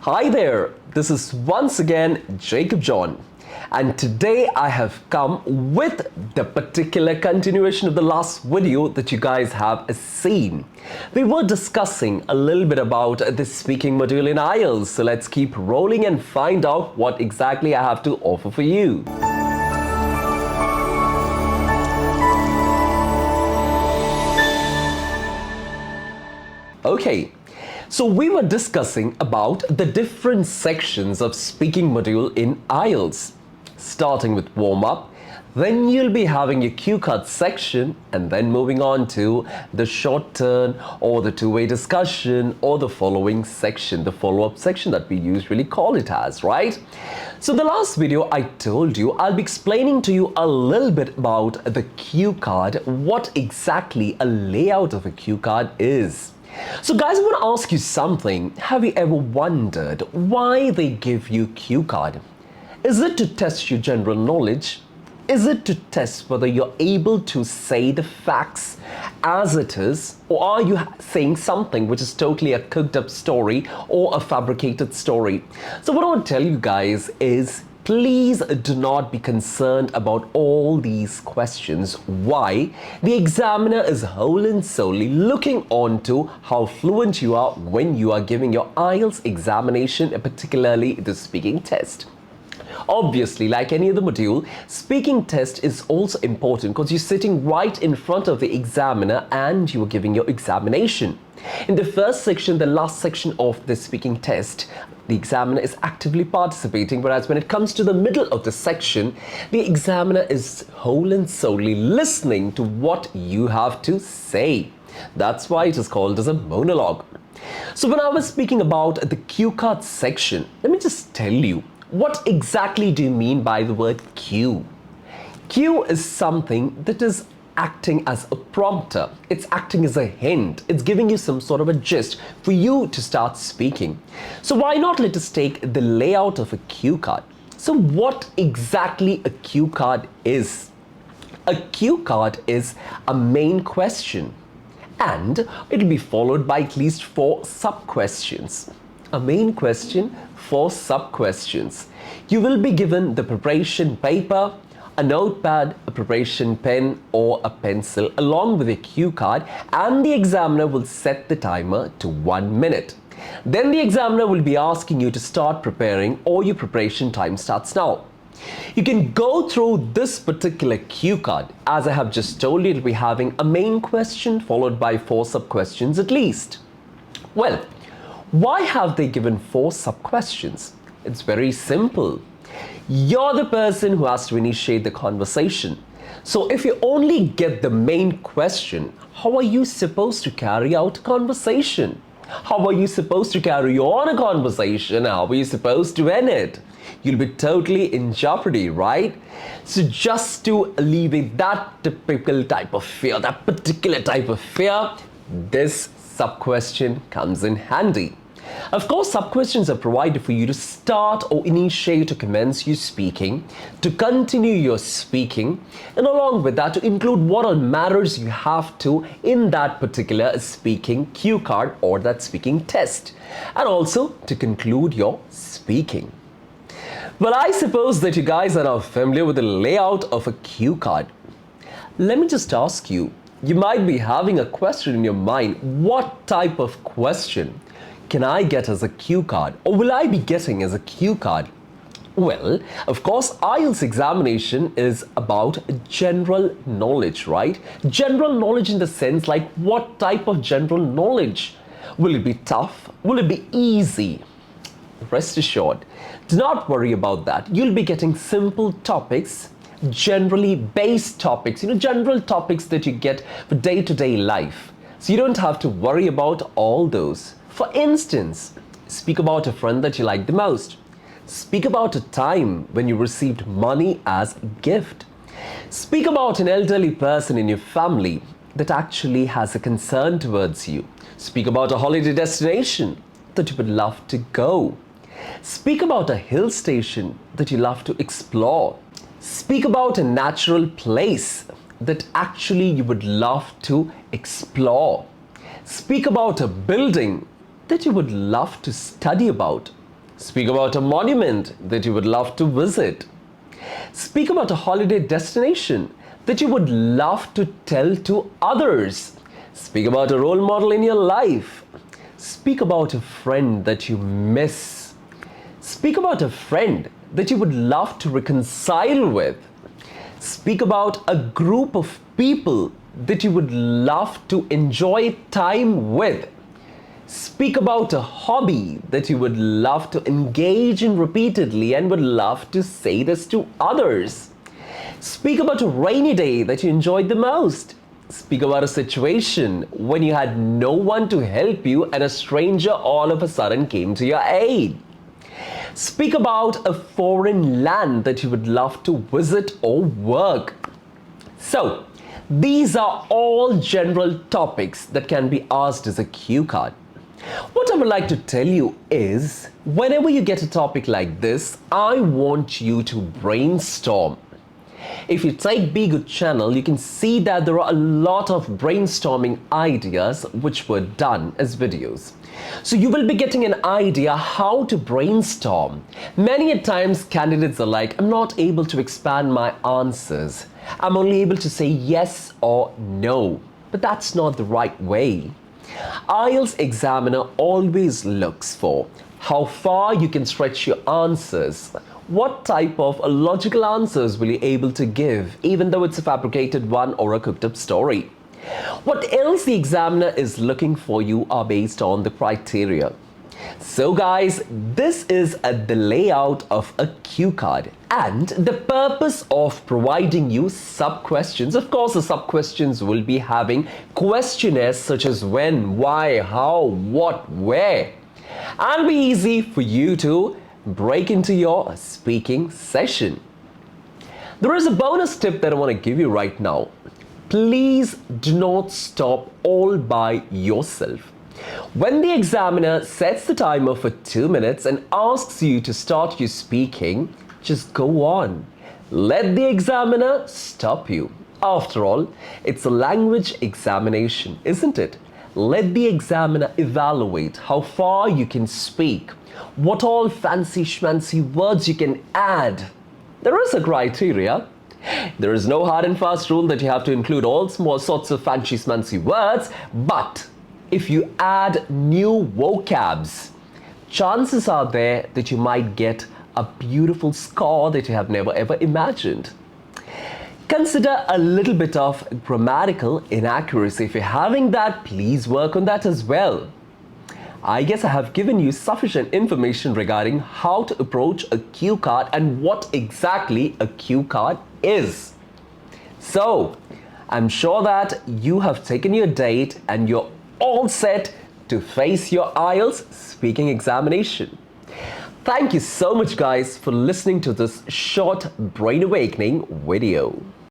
Hi there, this is once again Jacob John, and today I have come with the particular continuation of the last video that you guys have seen. We were discussing a little bit about the speaking module in IELTS, so let's keep rolling and find out what exactly I have to offer for you. Okay. So we were discussing about the different sections of speaking module in IELTS, starting with warm-up, then you'll be having your cue card section and then moving on to the short turn or the two-way discussion or the following section, the follow-up section that we usually call it as, right? So the last video I told you I'll be explaining to you a little bit about the cue card, what exactly a layout of a cue card is. So guys, I want to ask you something. Have you ever wondered why they give you cue card? Is it to test your general knowledge? Is it to test whether you're able to say the facts as it is? Or are you saying something which is totally a cooked up story or a fabricated story? So what I want to tell you guys is, please do not be concerned about all these questions. Why? The examiner is whole and solely looking on to how fluent you are when you are giving your IELTS examination, particularly the speaking test. Obviously, like any other module, speaking test is also important because you're sitting right in front of the examiner and you are giving your examination. In the first section, the last section of the speaking test, the examiner is actively participating, whereas when it comes to the middle of the section, the examiner is whole and solely listening to what you have to say. That's why it is called as a monologue. So when I was speaking about the cue card section, let me just tell you, what exactly do you mean by the word cue? Cue is something that is acting as a prompter. It's acting as a hint. It's giving you some sort of a gist for you to start speaking. So why not let us take the layout of a cue card? So what exactly a cue card is? A cue card is a main question, and it'll be followed by at least 4 sub-questions. A main question, 4 sub-questions. You will be given the preparation paper, a notepad, a preparation pen or a pencil along with a cue card, and the examiner will set the timer to 1 minute. Then the examiner will be asking you to start preparing, or your preparation time starts now. You can go through this particular cue card. As I have just told you, it will be having a main question followed by 4 sub-questions at least. Well, why have they given 4 sub-questions? It's very simple. You're the person who has to initiate the conversation. So if you only get the main question, how are you supposed to carry out a conversation? How are you supposed to carry on a conversation? How are you supposed to end it? You'll be totally in jeopardy, right? So just to alleviate that typical type of fear, that particular type of fear, this sub-question comes in handy. Of course, sub-questions are provided for you to start or initiate or commence your speaking, to continue your speaking, and along with that to include what all matters you have to in that particular speaking cue card or that speaking test, and also to conclude your speaking. Well, I suppose that you guys are now familiar with the layout of a cue card. Let me just ask you, you might be having a question in your mind. What type of question can I get as a cue card, or will I be getting as a cue card? Well, of course, IELTS examination is about general knowledge, right? General knowledge in the sense like what type of general knowledge? Will it be tough? Will it be easy? Rest assured, do not worry about that. You'll be getting simple topics, generally based topics, general topics that you get for day-to-day life. So you don't have to worry about all those. For instance, speak about a friend that you like the most. Speak about a time when you received money as a gift. Speak about an elderly person in your family that actually has a concern towards you. Speak about a holiday destination that you would love to go. Speak about a hill station that you love to explore. Speak about a natural place that actually you would love to explore. Speak about a building that you would love to study about. Speak about a monument that you would love to visit. Speak about a holiday destination that you would love to tell to others. Speak about a role model in your life. Speak about a friend that you miss. Speak about a friend that you would love to reconcile with. Speak about a group of people that you would love to enjoy time with. Speak about a hobby that you would love to engage in repeatedly and would love to say this to others. Speak about a rainy day that you enjoyed the most. Speak about a situation when you had no one to help you and a stranger all of a sudden came to your aid. Speak about a foreign land that you would love to visit or work. So, these are all general topics that can be asked as a cue card. What I would like to tell you is, whenever you get a topic like this, I want you to brainstorm. If you take B-GHUD channel, you can see that there are a lot of brainstorming ideas which were done as videos. So you will be getting an idea how to brainstorm. Many a times candidates are like, I'm not able to expand my answers. I'm only able to say yes or no. But that's not the right way. IELTS examiner always looks for how far you can stretch your answers. What type of logical answers will you be able to give, even though it's a fabricated one or a cooked up story? What else the examiner is looking for you are based on the criteria. So guys, this is the layout of a cue card and the purpose of providing you sub-questions. Of course, the sub-questions will be having questionnaires such as when, why, how, what, where. And be easy for you to break into your speaking session. There is a bonus tip that I want to give you right now. Please do not stop all by yourself. When the examiner sets the timer for 2 minutes and asks you to start your speaking, just go on. Let the examiner stop you. After all, it's a language examination, isn't it? Let the examiner evaluate how far you can speak, what all fancy schmancy words you can add. There is a criteria. There is no hard and fast rule that you have to include all small sorts of fancy schmancy words, but if you add new vocabs, chances are there that you might get a beautiful score that you have never ever imagined. Consider a little bit of grammatical inaccuracy. If you're having that, please work on that as well. I guess I have given you sufficient information regarding how to approach a cue card and what exactly a cue card is. So, I'm sure that you have taken your date and you're all set to face your IELTS speaking examination. Thank you so much guys for listening to this short brain awakening video.